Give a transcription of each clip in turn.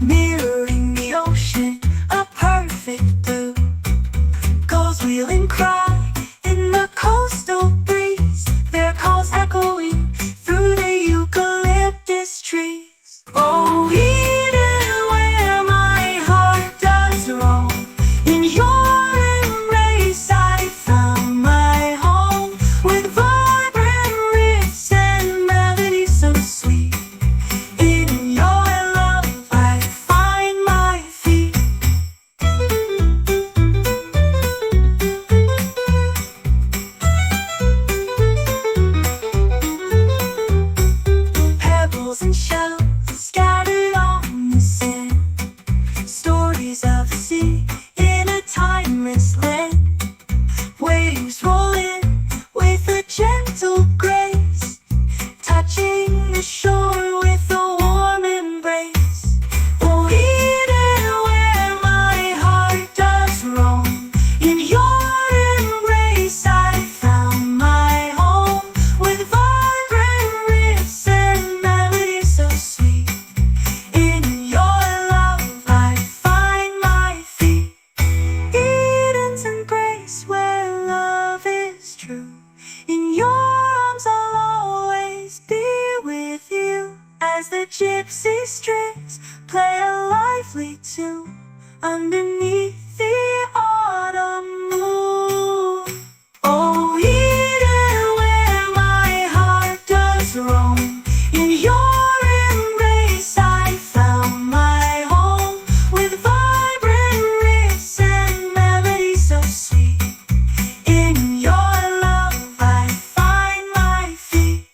mirroring the ocean, a perfect blue. Gulls wheel and cry in the coastal breeze, their calls echoing through the eucalyptus trees. Oh, Eden, where my heart does roam, in your embrace I found my home, with vibrant riffs and melodies so sweet. In your love I find my feet. Pebbles and shells scattered on the sand, stories of the sea in a timeless land. Waves roll in with a gentle grace, touching the shore with a warm embrace. Oh, Eden, where my heart does roam, in your embrace I found my home, with vibrant riffs and melodies so sweet. In your love I find my feet. Eden's embrace where love is true. In your arms I'll always be with you, as the gypsy strings play a lively tune underneath the autumn moon. Oh, Eden, where my heart does roam, in your embrace I found my home, with vibrant riffs and melodies so sweet. In your love I find my feet.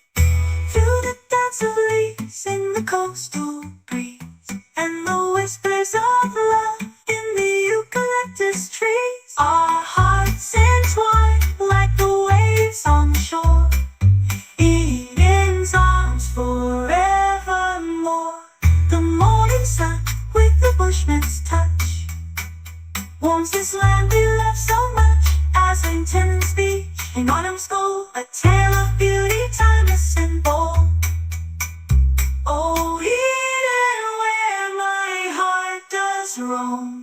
Through the dance of leaves in the coastal breeze, and the whispers of love in the eucalyptus trees, our hearts entwine like the waves on the shore. Eden's arms forevermore. The morning sun with the bushman's touch warms this land we love so much. Aslington's beach in autumn's gold, a tale of beauty timeless and bold. Oh, Eden, where my heart does roam,